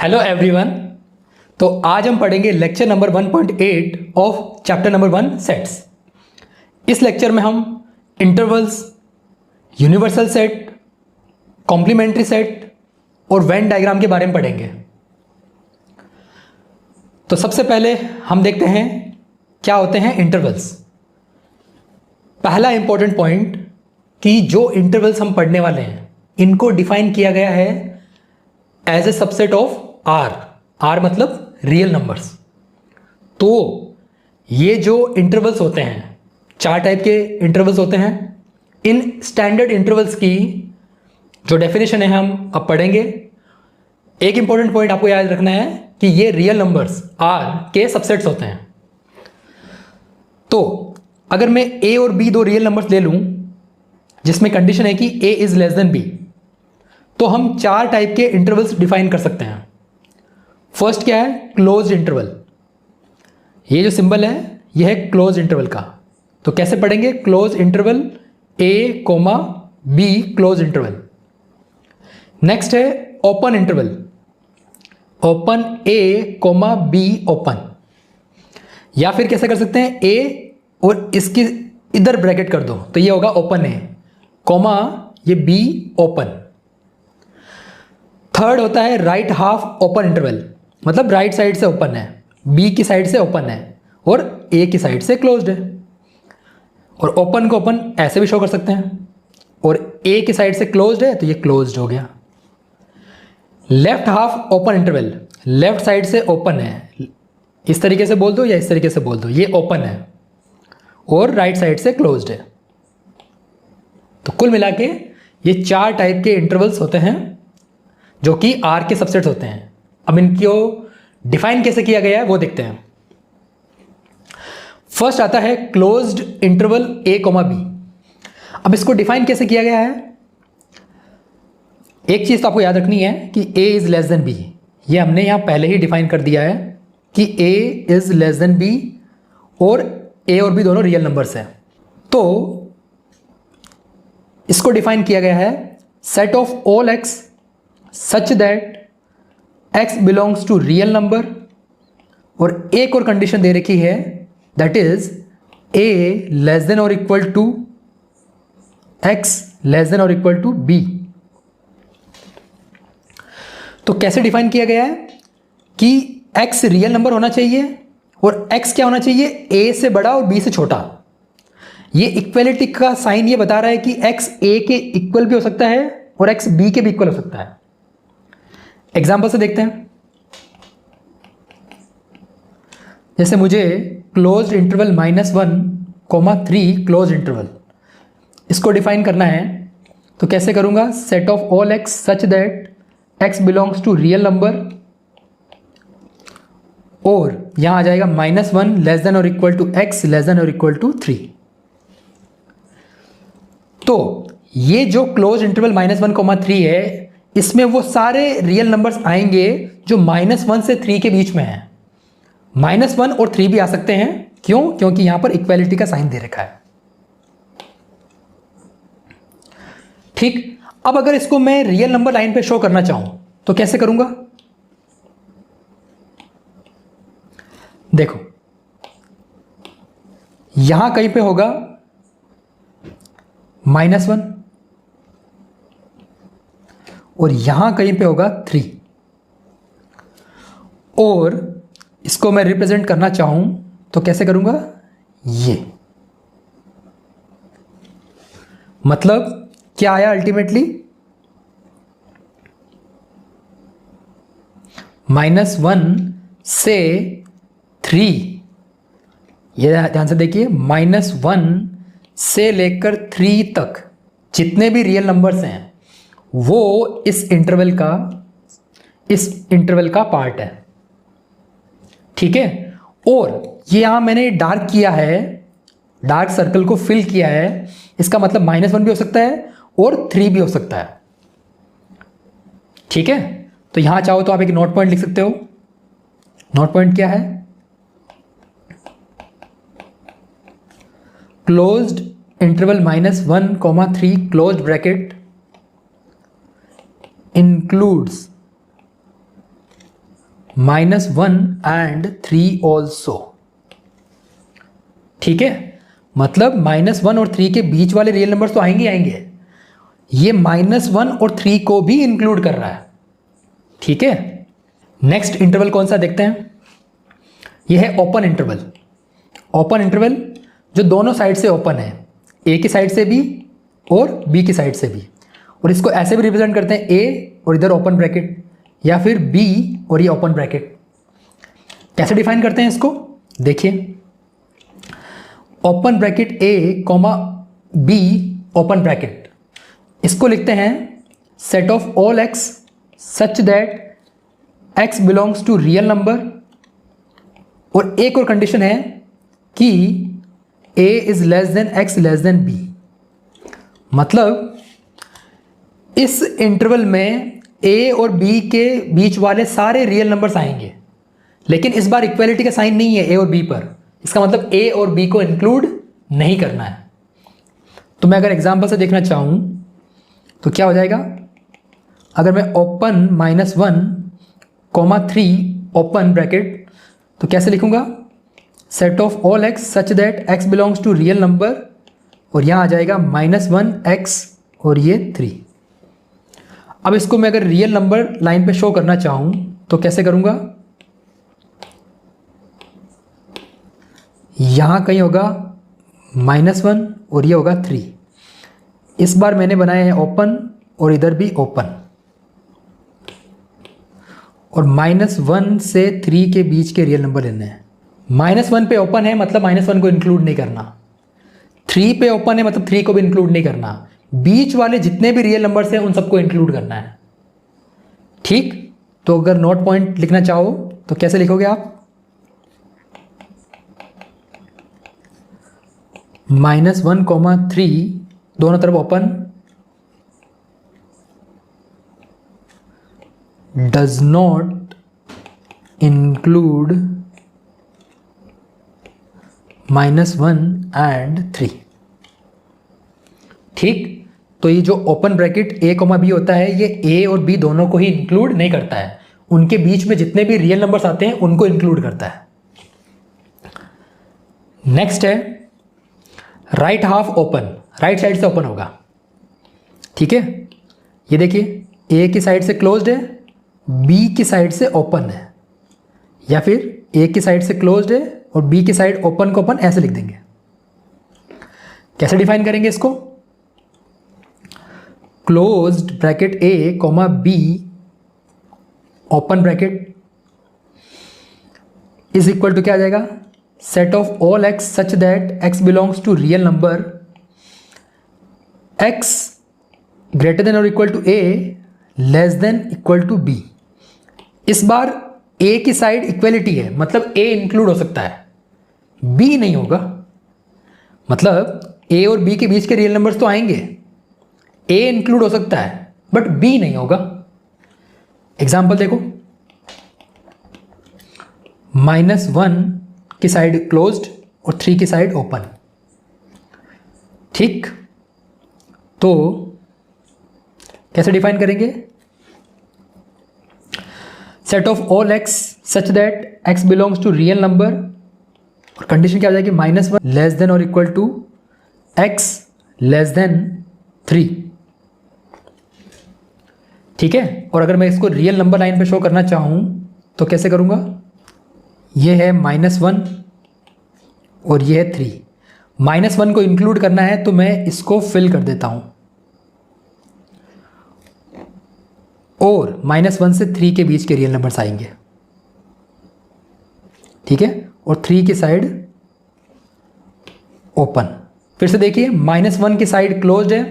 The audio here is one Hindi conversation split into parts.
Hello everyone. तो आज हम पढ़ेंगे lecture number 1.8 of chapter number 1 sets. इस लेक्चर में हम intervals, universal set, complementary set और वेन डायग्राम के बारे में पढ़ेंगे। तो सबसे पहले हम देखते हैं क्या होते हैं इंटरवल्स। पहला इंपॉर्टेंट पॉइंट कि जो इंटरवल्स हम पढ़ने वाले हैं इनको डिफाइन किया गया है as a subset of R मतलब रियल नंबर्स। तो ये जो इंटरवल्स होते हैं, चार टाइप के इंटरवल्स होते हैं। इन स्टैंडर्ड इंटरवल्स की जो डेफिनेशन है हम अब पढ़ेंगे। एक इंपॉर्टेंट पॉइंट आपको याद रखना है कि ये रियल नंबर्स आर के सबसेट्स होते हैं। तो अगर मैं ए और बी दो रियल नंबर्स ले लूं जिसमें कंडीशन है कि ए इज लेस देन बी, तो हम चार टाइप के इंटरवल्स डिफाइन कर सकते हैं। फर्स्ट क्या है? Closed interval. ये जो सिंबल है ये है क्लोज इंटरवल का। तो कैसे पढ़ेंगे? Close interval A comma B close interval. Next है open interval, open A comma B open. या फिर कैसे कर सकते हैं? ए और इसकी इधर ब्रैकेट कर दो तो ये होगा ओपन ए कोमा ये बी ओपन। थर्ड होता है राइट हाफ ओपन इंटरवल, मतलब राइट साइड से ओपन है, बी की साइड से ओपन है और ए की साइड से क्लोज्ड है। और ओपन को ओपन ऐसे भी शो कर सकते हैं और ए की साइड से क्लोज्ड है तो ये क्लोज्ड हो गया। Left half open interval, left side से ओपन है, इस तरीके से बोल दो या इस तरीके से बोल दो, ये ओपन है और राइट साइड से क्लोज्ड है। तो कुल मिला के ये चार टाइप के इंटरवल्स होते हैं जो कि आर के सबसेट्स होते हैं। अब इनको डिफाइन कैसे किया गया है वो देखते हैं। फर्स्ट आता है closed interval A comma B. अब इसको डिफाइन कैसे किया गया है? एक चीज तो आपको याद रखनी है कि ए इज लेस देन बी। ये हमने यहां पहले ही डिफाइन कर दिया है कि ए इज लेस देन बी और ए और बी दोनों रियल नंबर्स हैं। तो इसको डिफाइन किया गया है set of all x such that x belongs to real number. और एक और कंडीशन दे रखी है that is a less than और equal to x less than और इक्वल टू b। तो कैसे डिफाइन किया गया है कि x रियल नंबर होना चाहिए और x क्या होना चाहिए? a से बड़ा और b से छोटा। ये इक्वलिटी का साइन ये बता रहा है कि x a के इक्वल भी हो सकता है और x b के भी इक्वल हो सकता है। एग्जाम्पल से देखते हैं। जैसे मुझे closed interval -1 comma 3 closed interval इसको डिफाइन करना है तो कैसे करूंगा? Set of all x such that x belongs to real number और यहां आ जाएगा -1 लेस देन और equal to x less than और इक्वल टू 3। तो ये जो क्लोज इंटरवल -1 कोमा 3 है इसमें वो सारे रियल नंबर्स आएंगे जो -1 से 3 के बीच में है। -1 और 3 भी आ सकते हैं। क्यों? क्योंकि यहां पर इक्वालिटी का साइन दे रखा है। ठीक। अब अगर इसको मैं रियल नंबर लाइन पे शो करना चाहूं तो कैसे करूंगा? देखो यहां कहीं पे होगा -1 और यहां कहीं पे होगा 3 और इसको मैं रिप्रेजेंट करना चाहूं तो कैसे करूंगा? ये मतलब क्या आया अल्टीमेटली? -1 से 3। ये ध्यान से देखिए, -1 से लेकर 3 तक जितने भी रियल नंबर्स हैं वो इस इंटरवल का पार्ट है। ठीक है। और ये यहां मैंने डार्क किया है, डार्क सर्कल को फिल किया है। इसका मतलब -1 भी हो सकता है और 3 भी हो सकता है। ठीक है। तो यहां चाहो तो आप एक नोट पॉइंट लिख सकते हो। नोट पॉइंट क्या है? Closed interval -1 comma 3 closed bracket includes -1 and 3 also. ठीक है, मतलब -1 और 3 के बीच वाले रियल नंबर्स तो आएंगे आएंगे, ये -1 और 3 को भी इंक्लूड कर रहा है। ठीक है, नेक्स्ट इंटरवल कौन सा देखते हैं, ये है ओपन इंटरवल। ओपन इंटरवल जो दोनों साइड से ओपन है, ए की साइड से भी और बी की साइड से भी, और इसको ऐसे भी रिप्रेजेंट करते हैं ए और इधर ओपन ब्रैकेट, या फिर बी और ये ओपन ब्रैकेट। कैसे डिफाइन करते हैं इसको, देखिए open bracket a comma b open bracket, इसको लिखते हैं set of all x such that x belongs to real number, और एक और कंडीशन है कि a is less than x less than b। मतलब इस इंटरवल में a और b के बीच वाले सारे रियल नंबर्स आएंगे, लेकिन इस बार इक्वालिटी का साइन नहीं है a और b पर, इसका मतलब a और b को इंक्लूड नहीं करना है। तो मैं अगर एग्जांपल से देखना चाहूं तो क्या हो जाएगा, अगर मैं ओपन -1, 3 ओपन ब्रैकेट, तो कैसे लिखूंगा, set of all x such that x belongs to real number, और यहां आ जाएगा -1x और ये 3। अब इसको मैं अगर रियल नंबर लाइन पे शो करना चाहूं तो कैसे करूंगा, यहां कहीं होगा -1 और ये होगा 3। इस बार मैंने बनाया है ओपन और इधर भी ओपन, और -1 से 3 के बीच के रियल नंबर लेने हैं। -1 पे ओपन है मतलब -1 को इंक्लूड नहीं करना, 3 पे ओपन है मतलब 3 को भी इंक्लूड नहीं करना, बीच वाले जितने भी रियल नंबर्स हैं उन सबको इंक्लूड करना है। ठीक, तो अगर नोट पॉइंट लिखना चाहो तो कैसे लिखोगे आप, -1, 3 दोनों तरफ open, does not include -1 and 3। ठीक, तो ये जो ओपन ब्रैकेट a, b होता है, ये a और b दोनों को ही इंक्लूड नहीं करता है, उनके बीच में जितने भी रियल नंबर्स आते हैं उनको इंक्लूड करता है। नेक्स्ट है right half open, right side से ओपन होगा। ठीक है, ये देखिए a की साइड से क्लोज्ड है, b की साइड से ओपन है, या फिर a की साइड से क्लोज्ड है और b की साइड ओपन को ओपन, ऐसे लिख देंगे। कैसे डिफाइन करेंगे इसको, closed bracket a, b open bracket is equal to क्या आ जाएगा, set of all x such that x belongs to real number, x greater than और equal to a less than equal to b। इस बार a की साइड इक्वलिटी है, मतलब a इंक्लूड हो सकता है, b नहीं होगा। मतलब a और b के बीच के रियल नंबर्स तो आएंगे, a इंक्लूड हो सकता है बट b नहीं होगा। एग्जांपल देखो, -1 की साइड क्लोज्ड और 3 की साइड ओपन। ठीक, तो कैसे डिफाइन करेंगे, set of all x such that x belongs to real number, और कंडीशन क्या हो जाएगी, -1 लेस देन और equal to x less than 3। ठीक है, और अगर मैं इसको रियल नंबर लाइन पे शो करना चाहूं तो कैसे करूंगा, ये है -1 और ये है 3। -1 को इंक्लूड करना है तो मैं इसको फिल कर देता हूं, और -1 से 3 के बीच के रियल नंबर्स आएंगे। ठीक है, और 3 की साइड ओपन। फिर से देखिए, -1 की साइड क्लोज्ड है,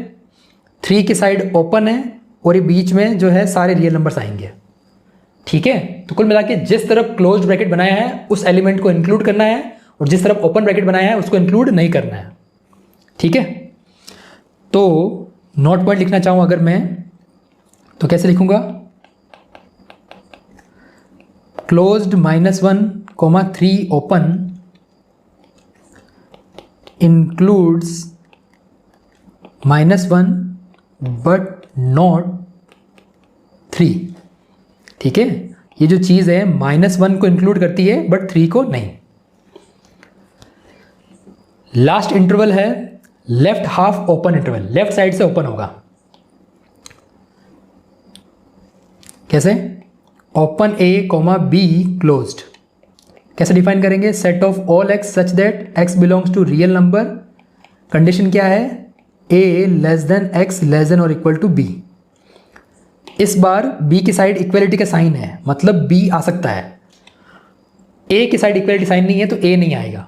3 की साइड ओपन है, और ये बीच में जो है सारे रियल नंबर्स आएंगे। ठीक है, तो कुल मिला के जिस तरफ क्लोज्ड ब्रैकेट बनाया है उस एलिमेंट को इंक्लूड करना है, और जिस तरफ ओपन ब्रैकेट बनाया है उसको इंक्लूड नहीं करना है। ठीक है, तो नोट पॉइंट लिखना चाहूं अगर मैं तो कैसे लिखूंगा, closed -1, 3 open includes -1 but not 3। ठीक है, ये जो चीज़ है -1 को इंक्लूड करती है बट 3 को नहीं। लास्ट इंटरवल है left half open interval, left side से ओपन होगा। कैसे? Open A comma B closed. कैसे डिफाइन करेंगे? Set of all x such that x belongs to real number. Condition क्या है? A less than x less than और इक्वल टू बी। इस बार बी की साइड इक्वलिटी का साइन है, मतलब बी आ सकता है। ए की साइड इक्वलिटी साइन नहीं है तो ए नहीं आएगा।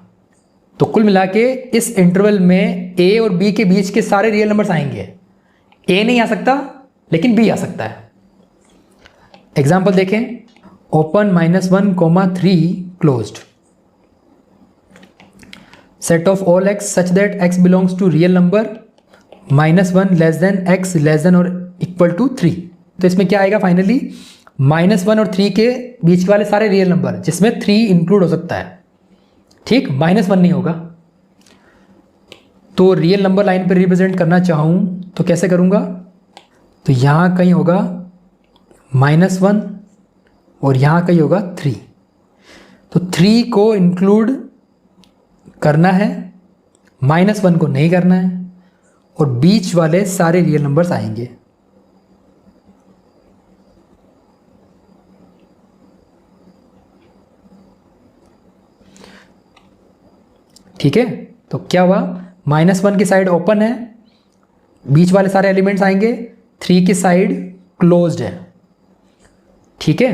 तो कुल मिला के इस इंटरवल में ए और बी के बीच के सारे रियल नंबर्स आएंगे। ए नहीं आ सकता लेकिन बी आ सकता है। एग्जाम्पल देखें, open -1 comma 3 closed. Set of all x such that x belongs to real number -1 less than x less than और इक्वल टू 3। तो इसमें क्या आएगा फाइनली? -1 और 3 के बीच वाले सारे रियल नंबर जिसमें 3 इंक्लूड हो सकता है। ठीक, -1 नहीं होगा। तो रियल नंबर लाइन पर रिप्रेजेंट करना चाहूँ तो कैसे करूँगा? तो यहाँ कहीं होगा -1 और यहाँ कहीं होगा 3। तो 3 को इंक्लूड करना है, -1 को नहीं करना है, और बीच वाले सारे रियल नंबर्स आएंगे। ठीक है, तो क्या हुआ? -1 की साइड ओपन है, बीच वाले सारे एलिमेंट्स आएंगे, 3 की साइड क्लोज्ड है। ठीक है,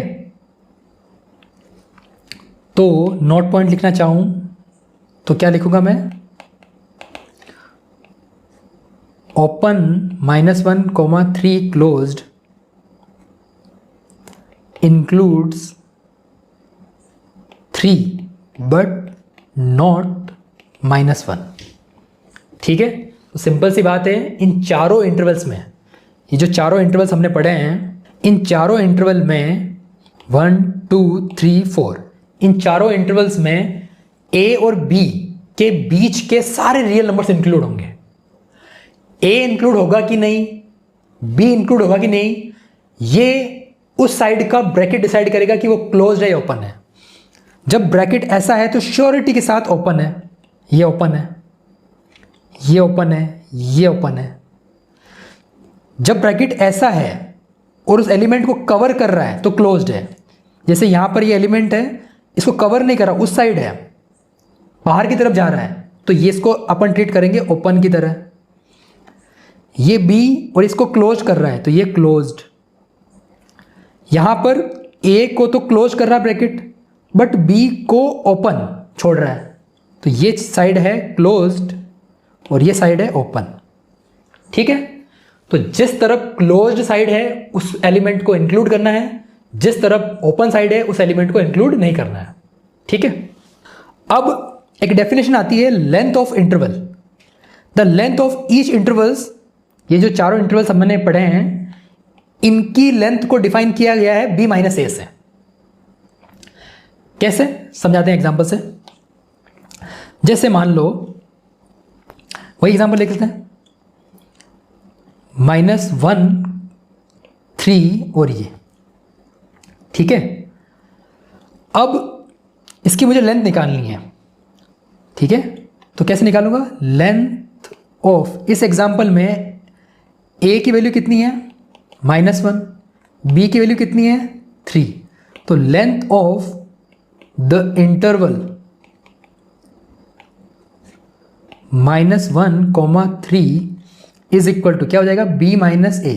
तो नोट पॉइंट लिखना चाहूं तो क्या लिखूंगा मैं? Open -1 comma 3 closed includes 3 but not -1। ठीक है, तो सिंपल सी बात है, इन चारों इंटरवल्स में, ये जो चारों इंटरवल्स हमने पढ़े हैं, इन चारों इंटरवल में 1 2 3 4, इन चारों इंटरवल्स में ए और बी के बीच के सारे रियल नंबर्स इंक्लूड होंगे। ए इंक्लूड होगा कि नहीं, बी इंक्लूड होगा कि नहीं, ये उस साइड का ब्रैकेट डिसाइड करेगा कि वो क्लोज्ड है या ओपन है। जब ब्रैकेट ऐसा है तो श्योरिटी के साथ ओपन है, ये ओपन है, ये ओपन है, ये ओपन है। जब ब्रैकेट ऐसा है और उस एलिमेंट को कवर कर रहा है तो क्लोज्ड है। जैसे यहां पर ये एलिमेंट है, इसको कवर नहीं कर रहा, उस साइड है, बाहर की तरफ जा रहा है, तो ये इसको अपन ट्रीट करेंगे ओपन की तरह। ये बी और इसको क्लोज कर रहा है तो ये क्लोज्ड। यहां पर ए को तो क्लोज कर रहा है ब्रैकेट, बट बी को ओपन छोड़ रहा है, तो ये साइड है क्लोज्ड और ये साइड है ओपन। ठीक है, तो जिस तरफ क्लोज्ड साइड है उस एलिमेंट को इंक्लूड करना है, जिस तरफ ओपन साइड है उस एलिमेंट को इंक्लूड नहीं करना है। ठीक है, अब एक डेफिनेशन आती है length of interval. The length of each intervals, ये जो चारों इंटरवल्स हमने पढ़े हैं, इनकी लेंथ को डिफाइन किया गया है b - a से। कैसे समझाते हैं एग्जांपल से। जैसे मान लो, वही एग्जांपल लिख लेते हैं, -1 3 और ये। ठीक है, अब इसकी मुझे लेंथ निकालनी है। ठीक है, तो कैसे निकालूंगा? लेंथ ऑफ, इस एग्जांपल में a की वैल्यू कितनी है? -1, b की वैल्यू कितनी है? 3। तो length of the interval -1, 3 is equal to क्या हो जाएगा? b - a।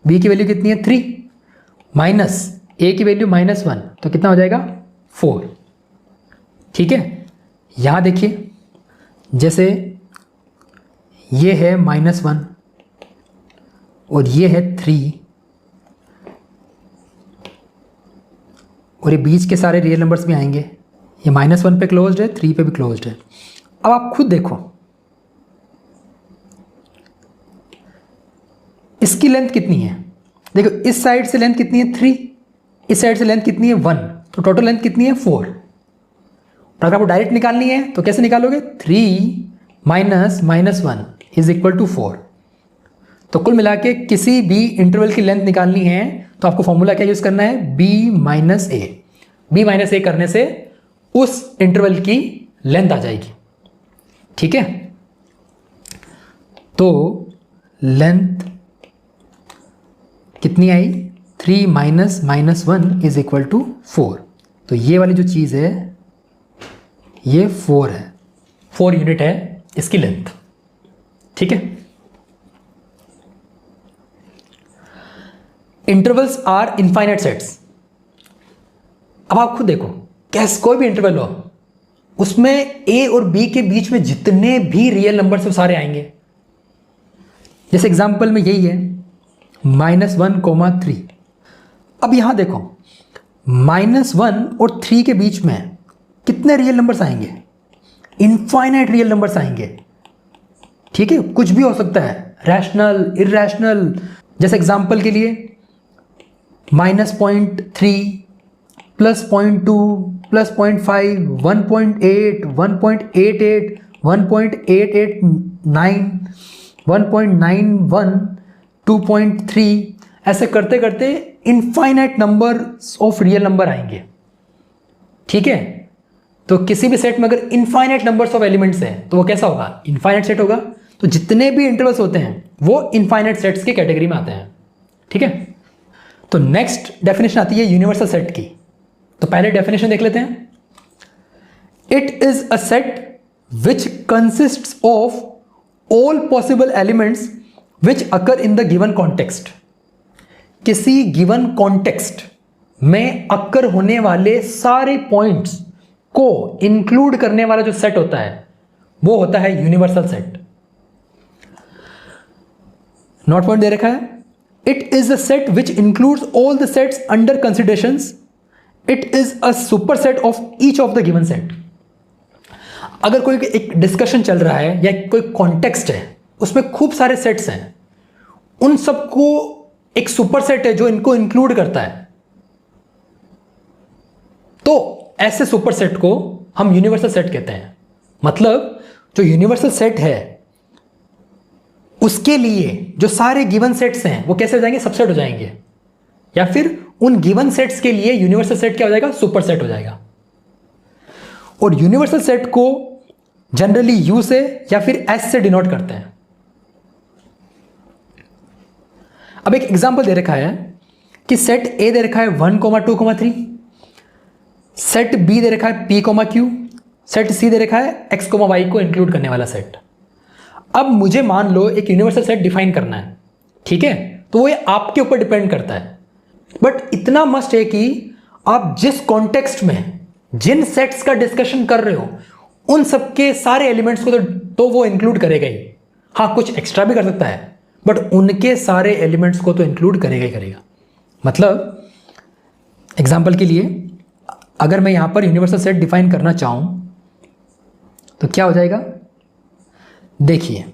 b की वैल्यू कितनी है? 3 माइनस a की वैल्यू -1, तो कितना हो जाएगा? 4। ठीक है, यहां देखिए, जैसे ये है -1 और ये है 3 और ये बीच के सारे रियल नंबर्स भी आएंगे। ये -1 पे क्लोज्ड है, 3 पे भी क्लोज्ड है। अब आप खुद देखो, इसकी लेंथ कितनी है? देखो, इस साइड से लेंथ कितनी है? 3, इस साइड से लेंथ कितनी है? 1, तो टोटल लेंथ कितनी है? 4। और अगर आपको डायरेक्ट निकालनी है तो कैसे निकालोगे? 3 - -1 इज इक्वल टू 4। तो कुल मिला के किसी भी इंटरवल की लेंथ निकालनी है तो आपको फॉर्मूला क्या यूज करना है, बी माइनस ए करने से उस इंटरवल की लेंथ आ जाएगी। ठीक है, तो लेंथ कितनी आई, 3 माइनस -1 इज इक्वल टू 4। तो ये वाली जो चीज़ है ये 4 है, 4 यूनिट है इसकी लेंथ। ठीक है, इंटरवल्स आर इनफाइनाइट सेट्स। अब आप खुद देखो, कैसे कोई भी इंटरवल हो उसमें ए और बी के बीच में जितने भी रियल नंबर से सारे आएंगे। जैसे एग्जांपल में यही है -1, 3। अब यहां देखो -1 और 3 के बीच में कितने रियल नंबर्स आएंगे, इनफाइनाइट रियल नंबर्स आएंगे। ठीक है, कुछ भी हो सकता है, रैशनल, इरैशनल। जैसे एग्जांपल के लिए -0.3 +0.2 +0.5 1.8 1.88 1.889 1.91 2.3 ऐसे करते करते infinite number of real number आएंगे। ठीक है, तो किसी भी सेट में अगर इनफाइनाइट नंबर्स ऑफ एलिमेंट्स हैं तो वो कैसा होगा, इनफाइनाइट सेट होगा। तो जितने भी इंटरवल्स होते हैं वो इनफाइनाइट सेट्स की कैटेगरी में आते हैं। ठीक है, तो नेक्स्ट डेफिनेशन आती है यूनिवर्सल सेट की। तो पहले डेफिनेशन देख लेते हैं। It is a set which consists of all possible elements which occur in the given context. किसी गिवन कॉन्टेक्स्ट में अकर होने वाले सारे पॉइंट्स को इंक्लूड करने वाला जो सेट होता है वो होता है यूनिवर्सल सेट। नोट पॉइंट दे रखा है, it is a set which includes all the sets under considerations. It is a super set of each of the given set. अगर कोई एक डिस्कशन चल रहा है या कोई कॉन्टेक्स्ट है, उसमें खूब सारे सेट्स हैं, उन सबको एक सुपर सेट है जो इनको इंक्लूड करता है, तो ऐसे सुपर सेट को हम यूनिवर्सल सेट कहते हैं। मतलब जो यूनिवर्सल सेट है उसके लिए जो सारे गिवन सेट्स हैं वो कैसे हो जाएंगे, सबसेट हो जाएंगे, या फिर उन गिवन सेट्स के लिए यूनिवर्सल सेट क्या हो जाएगा, सुपर सेट हो जाएगा। और यूनिवर्सल सेट को जनरली यू से या फिर एस से डिनोट करते हैं। अब एक एग्जांपल दे रखा है कि सेट ए दे रखा है 1, 2, 3, सेट बी दे रखा है p, q, सेट सी दे रखा है x, y को इंक्लूड करने वाला सेट। अब मुझे मान लो एक यूनिवर्सल सेट डिफाइन करना है। ठीक है, तो वो आपके ऊपर डिपेंड करता है, बट इतना मस्ट है कि आप जिस कॉन्टेक्स्ट में जिन सेट्स का डिस्कशन कर रहे हो उन सबके सारे एलिमेंट्स को तो वो इंक्लूड करेगा ही। हाँ, कुछ एक्स्ट्रा भी कर सकता है, बट उनके सारे एलिमेंट्स को तो इंक्लूड करेगा ही करेगा। मतलब एग्जांपल के लिए अगर मैं यहां पर यूनिवर्सल सेट डिफाइन करना चाहूं तो क्या हो जाएगा, देखिए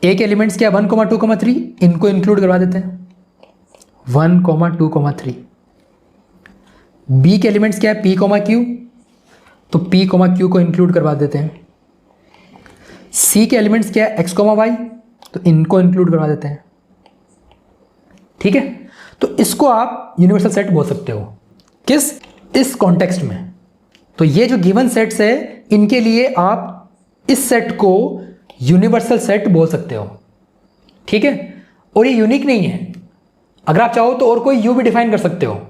ए के एलिमेंट्स क्या, 1, 2, 3, इनको इंक्लूड करवा देते हैं, 1, 2, 3। बी के एलिमेंट्स क्या है, p, q, तो p, q को इंक्लूड करवा देते हैं। सी के एलिमेंट्स क्या है, x, y, तो इनको इंक्लूड करवा देते हैं। ठीक है, तो इसको आप यूनिवर्सल सेट बोल सकते हो। किस, इस कॉन्टेक्स्ट में। तो ये जो गिवन सेट्स है इनके लिए आप इस सेट को यूनिवर्सल सेट बोल सकते हो। ठीक है, और ये यूनिक नहीं है, अगर आप चाहो तो और कोई यू भी डिफाइन कर सकते हो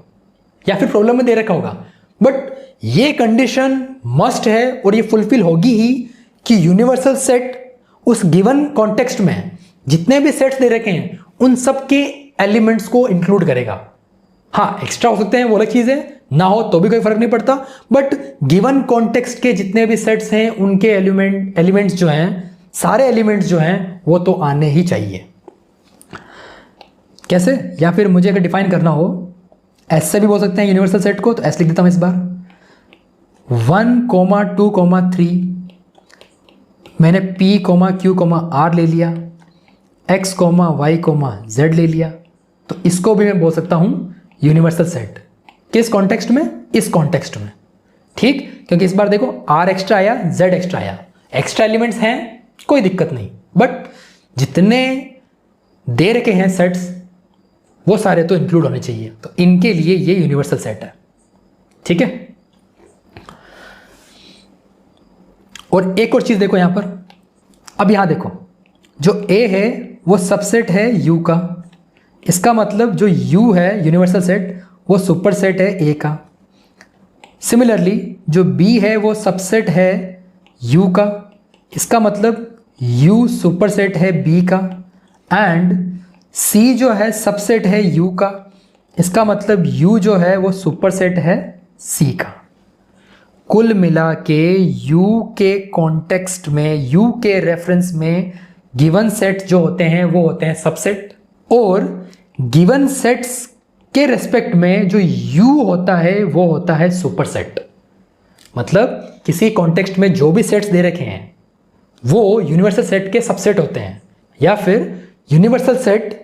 या फिर प्रॉब्लम में दे रखा होगा, बट ये कंडीशन मस्ट है और ये फुलफिल होगी ही कि यूनिवर्सल सेट उस गिवन कॉन्टेक्स्ट में जितने भी सेट्स दे रखे हैं उन सब के एलिमेंट्स को इंक्लूड करेगा। हाँ, एक्स्ट्रा हो सकते हैं वो अलग चीज है, ना हो तो भी कोई फर्क नहीं पड़ता, बट गिवन कॉन्टेक्स्ट के जितने भी सेट्स हैं उनके एलिमेंट्स जो हैं, सारे एलिमेंट्स जो हैं वो तो आने ही चाहिए। कैसे, या फिर मुझे अगर डिफाइन करना हो ऐसे भी बोल सकते हैं यूनिवर्सल सेट को, तो ऐसे लिख देता हूं इस बार 1, 2, 3, मैंने p, q, r ले लिया, x, y, z ले लिया, तो इसको भी मैं बोल सकता हूं यूनिवर्सल सेट। किस कॉन्टेक्स्ट में, इस कॉन्टेक्स्ट में। ठीक, क्योंकि इस बार देखो r एक्स्ट्रा आया, z एक्स्ट्रा आया, एक्स्ट्रा एलिमेंट्स हैं कोई दिक्कत नहीं, बट जितने दे रखे हैं सेट्स वो सारे तो इंक्लूड होने चाहिए, तो इनके लिए ये यूनिवर्सल सेट है। ठीक है, और एक और चीज देखो यहां पर, अब यहां देखो जो A है वो सबसेट है U का, इसका मतलब जो U है यूनिवर्सल सेट वो सुपर सेट है A का। सिमिलरली जो B है वो सबसेट है U का, इसका मतलब U सुपर सेट है B का। एंड C जो है सबसेट है U का, इसका मतलब U जो है वो सुपर सेट है C का। कुल मिला के U के कॉन्टेक्स्ट में, U के रेफरेंस में गिवन सेट जो होते हैं वो होते हैं सबसेट, और गिवन सेट्स के रेस्पेक्ट में जो U होता है वो होता है सुपर सेट। मतलब किसी कॉन्टेक्स्ट में जो भी सेट्स दे रखे हैं वो यूनिवर्सल सेट के सबसेट होते हैं, या फिर यूनिवर्सल सेट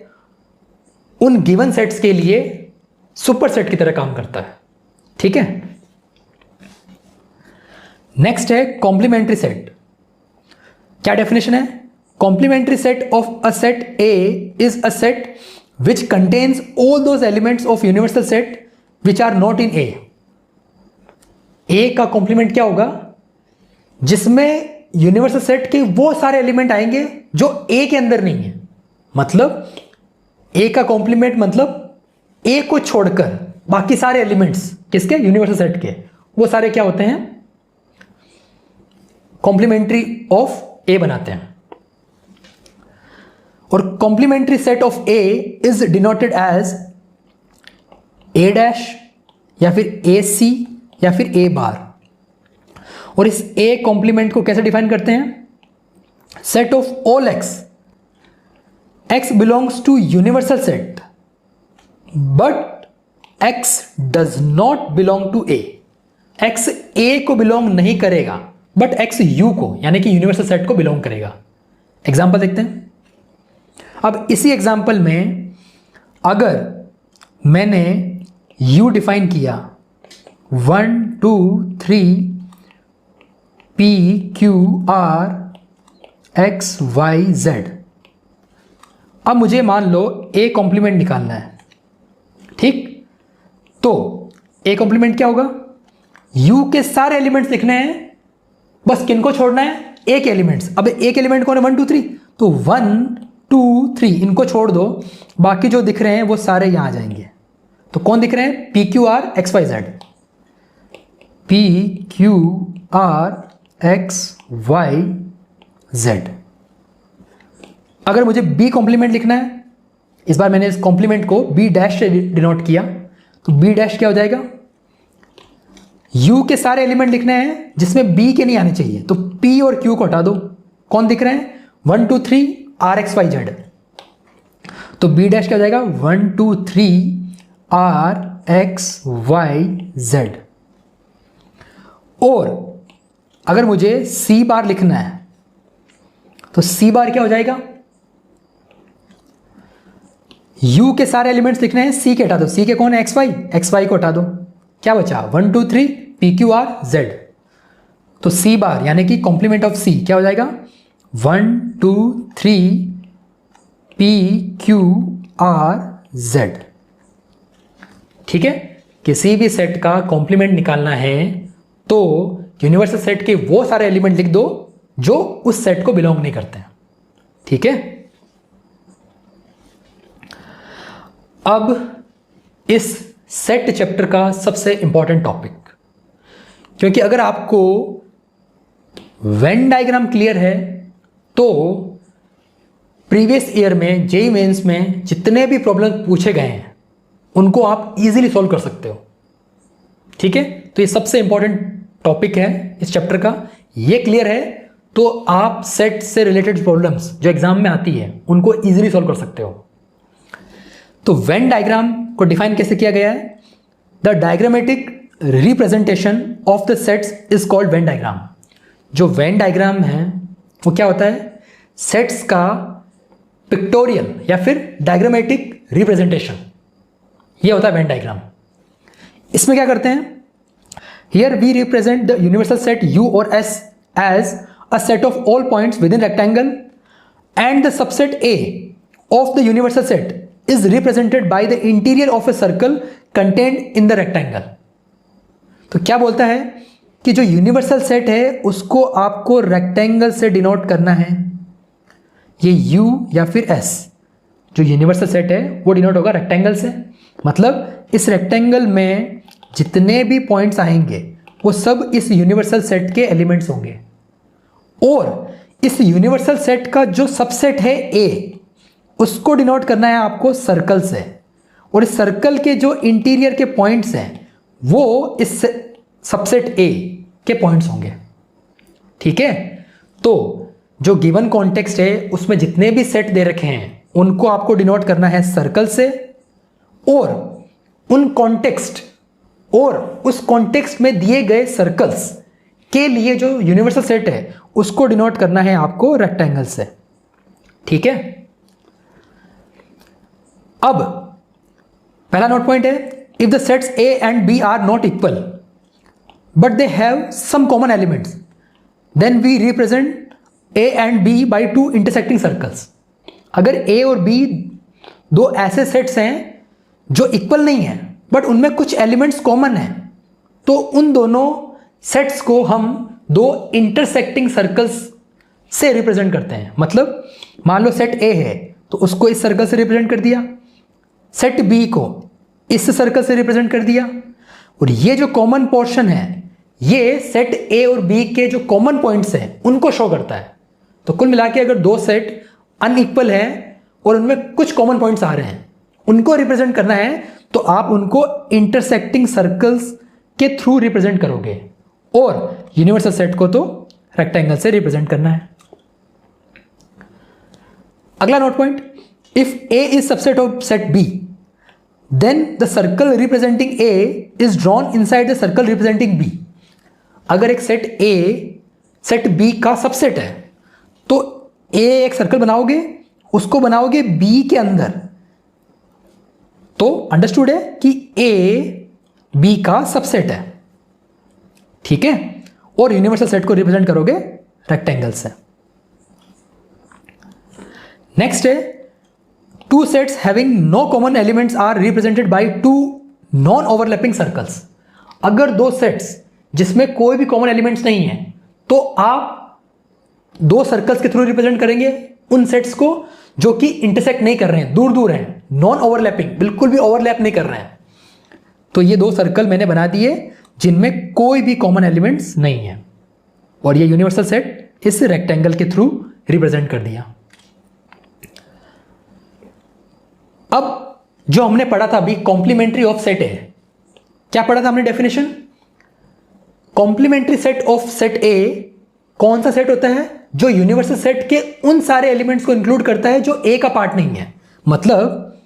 उन गिवन सेट्स के लिए सुपर सेट की तरह काम करता है। ठीक है, नेक्स्ट है कॉम्प्लीमेंट्री सेट। क्या डेफिनेशन है? Complementary set of a set A is a set which contains all those elements of universal set which are not in A. A का कॉम्प्लीमेंट क्या होगा? जिसमें यूनिवर्सल सेट के वो सारे एलिमेंट आएंगे जो A के अंदर नहीं है। मतलब A का कॉम्प्लीमेंट मतलब A को छोड़कर बाकी सारे एलिमेंट्स किसके? यूनिवर्सल सेट के, वो सारे क्या होते हैं? कॉम्प्लीमेंट्री ऑफ A बनाते हैं। और complementary set of A is denoted as A dash या फिर AC या फिर A बार। और इस A कॉम्प्लीमेंट को कैसे डिफाइन करते हैं? Set of all X belongs to universal set but X does not belong to A। X A को बिलोंग नहीं करेगा बट X U को यानी कि यूनिवर्सल सेट को बिलोंग करेगा। एग्जांपल देखते हैं। अब इसी एग्जाम्पल में अगर मैंने U डिफाइन किया 1 2 3 P Q R X Y Z, अब मुझे मान लो A कॉम्प्लीमेंट निकालना है। ठीक, तो A कॉम्प्लीमेंट क्या होगा? U के सारे एलिमेंट्स लिखने हैं, बस किनको छोड़ना है? A के एलिमेंट्स। अब A के एलिमेंट कौन है? 1 2 3, तो 1 2 3 इनको छोड़ दो, बाकी जो दिख रहे हैं वो सारे यहां आ जाएंगे। तो कौन दिख रहे हैं? P Q R X Y Z। P Q R X Y Z। अगर मुझे B कॉम्प्लीमेंट लिखना है, इस बार मैंने इस कॉम्प्लीमेंट को B डैश से डिनोट किया, तो B डैश क्या हो जाएगा? U के सारे एलिमेंट लिखने हैं जिसमें B के नहीं आने चाहिए, तो P और Q को हटा दो। कौन दिख रहे हैं? 1 2 3 R X Y Z। तो B डैश क्या हो जाएगा? 1 2 3 R X Y Z। और अगर मुझे C बार लिखना है तो C बार क्या हो जाएगा? U के सारे एलिमेंट्स लिखने हैं, C के हटा दो। C के कौन है? XY। XY को हटा दो, क्या बचा? 1 2 3 P Q R Z। तो C बार यानी कि कॉम्प्लीमेंट ऑफ C क्या हो जाएगा? 1 2 3 P Q R Z। ठीक है, किसी भी सेट का कॉम्प्लीमेंट निकालना है तो यूनिवर्सल सेट के वो सारे एलिमेंट लिख दो जो उस सेट को बिलोंग नहीं करते हैं। ठीक है, अब इस सेट चैप्टर का सबसे इंपॉर्टेंट टॉपिक, क्योंकि अगर आपको वेन डायग्राम क्लियर है तो प्रीवियस ईयर में जेईई मेंस में जितने भी प्रॉब्लम पूछे गए हैं उनको आप इजीली सॉल्व कर सकते हो। ठीक है, तो ये सबसे इंपॉर्टेंट टॉपिक है इस चैप्टर का। ये क्लियर है तो आप सेट से रिलेटेड प्रॉब्लम्स जो एग्जाम में आती है उनको इजीली सॉल्व कर सकते हो। तो वेन डायग्राम को डिफाइन कैसे किया गया है? The diagrammatic representation of the sets is called Venn diagram. जो वेन डायग्राम है वो क्या होता है? सेट्स का पिक्टोरियल या फिर डायग्रामेटिक रिप्रेजेंटेशन, ये होता है वेन डायग्राम। इसमें क्या करते हैं? Here we represent the universal set U और S as a set of all points within rectangle and the subset A of the universal set is represented by the interior of a circle content in the rectangle. तो क्या बोलता है कि जो यूनिवर्सल सेट है उसको आपको रेक्टेंगल से डिनोट करना है, ये U या फिर S, जो यूनिवर्सल सेट है वो डिनोट होगा रेक्टेंगल से। मतलब इस रेक्टेंगल में जितने भी पॉइंट्स आएंगे वो सब इस यूनिवर्सल सेट के एलिमेंट्स होंगे, और इस यूनिवर्सल सेट का जो सबसेट है A, उसको डिनोट करना है आपको सर्कल से, और इस सर्कल के जो इंटीरियर के पॉइंट्स हैं वो इस सबसेट A के पॉइंट्स होंगे। ठीक है, तो जो गिवन कॉन्टेक्स्ट है उसमें जितने भी सेट दे रखे हैं उनको आपको डिनोट करना है सर्कल से, और उन कॉन्टेक्स्ट और उस कॉन्टेक्स्ट में दिए गए सर्कल्स के लिए जो यूनिवर्सल सेट है उसको डिनोट करना है आपको रेक्टेंगल से। ठीक है, अब पहला नोट पॉइंट है, if the sets A and B are not equal but they have some common elements then we represent A and B by two intersecting circles. अगर A और B दो ऐसे सेट्स हैं जो इक्वल नहीं है बट उनमें कुछ एलिमेंट्स कॉमन हैं, तो उन दोनों सेट्स को हम दो इंटरसेक्टिंग सर्कल्स से रिप्रेजेंट करते हैं। मतलब मान लो सेट A है तो उसको इस सर्कल से रिप्रेजेंट कर दिया, सेट B को इस सर्कल से रिप्रेजेंट कर दिया, और ये जो कॉमन पोर्शन है ये सेट A और B के जो कॉमन पॉइंट्स हैं उनको शो करता है। तो कुल मिला के अगर दो सेट अनइक्वल है और उनमें कुछ कॉमन पॉइंट्स आ रहे हैं, उनको रिप्रेजेंट करना है तो आप उनको इंटरसेक्टिंग सर्कल्स के थ्रू रिप्रेजेंट करोगे, और यूनिवर्सल सेट को तो रेक्टेंगल से रिप्रेजेंट करना है। अगला note point, if A is subset of set B then the circle representing A is drawn inside the circle representing B। अगर एक सेट A सेट B का सबसेट है तो A एक सर्कल बनाओगे, उसको बनाओगे B के अंदर, तो अंडरस्टूड है कि A B का सबसेट है। ठीक है, और यूनिवर्सल सेट को रिप्रेजेंट करोगे रेक्टेंगल से। नेक्स्ट है, two sets having no common elements are represented by two non overlapping circles. अगर दो सेट्स जिसमें कोई भी कॉमन एलिमेंट्स नहीं है तो आप दो सर्कल्स के थ्रू रिप्रेजेंट करेंगे उन सेट्स को जो कि इंटरसेक्ट नहीं कर रहे हैं, दूर दूर हैं, नॉन ओवरलैपिंग, बिल्कुल भी ओवरलैप नहीं कर रहे हैं। तो ये दो सर्कल मैंने बना दिए जिनमें कोई भी कॉमन एलिमेंट्स नहीं है, और ये यूनिवर्सल सेट इस रेक्टेंगल के थ्रू रिप्रेजेंट कर दिया। अब जो हमने पढ़ा था अभी कॉम्प्लीमेंट्री ऑफ सेट है, क्या पढ़ा था हमने definition? Complementary set of set A कौन सा सेट होता है? जो यूनिवर्सल सेट के उन सारे एलिमेंट्स को इंक्लूड करता है जो ए का पार्ट नहीं है। मतलब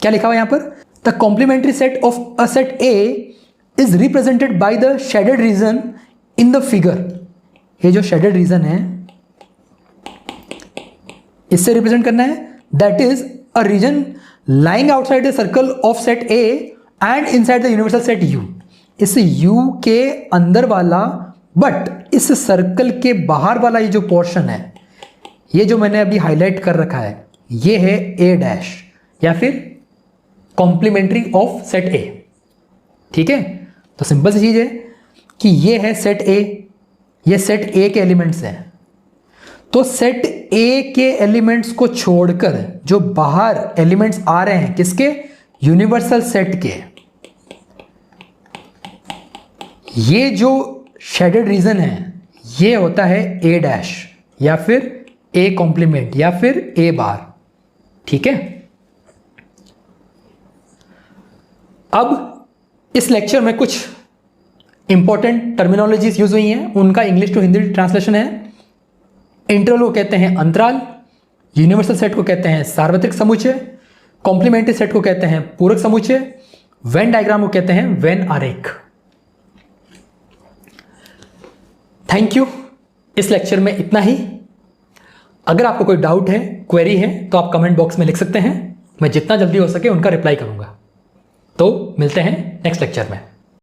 क्या लिखा हुआ यहां पर, the complementary set of a set A is represented by the shaded region in the figure. ये जो शेडेड रीजन है इससे रिप्रेजेंट करना है, that is a region lying outside the circle of set A and inside the universal set U. इस यू के अंदर वाला बट इस सर्कल के बाहर वाला ये जो पोर्शन है, ये जो मैंने अभी हाईलाइट कर रखा है, ये है ए डैश या फिर कॉम्प्लीमेंट्री ऑफ सेट ए। ठीक है, तो सिंपल सी चीज है कि ये है सेट ए, ये सेट ए के एलिमेंट्स हैं। तो सेट ए के एलिमेंट्स को छोड़कर जो बाहर एलिमेंट्स आ रहे हैं किसके? यूनिवर्सल सेट के, ये जो शेडेड रीजन है ये होता है ए डैश या फिर ए कॉम्प्लीमेंट या फिर ए बार। ठीक है, अब इस लेक्चर में कुछ इंपॉर्टेंट टर्मिनोलॉजीज यूज हुई हैं, उनका इंग्लिश टू हिंदी ट्रांसलेशन है। इंटरवल को कहते हैं अंतराल, यूनिवर्सल सेट को कहते हैं सार्वत्रिक समुच्चय, कॉम्प्लीमेंट्री सेट को कहते हैं पूरक समुच्चय, वेन डायग्राम को कहते हैं वेन आरेख। थैंक यू, इस लेक्चर में इतना ही। अगर आपको कोई डाउट है, क्वेरी है, तो आप कमेंट बॉक्स में लिख सकते हैं, मैं जितना जल्दी हो सके उनका रिप्लाई करूंगा। तो मिलते हैं नेक्स्ट लेक्चर में।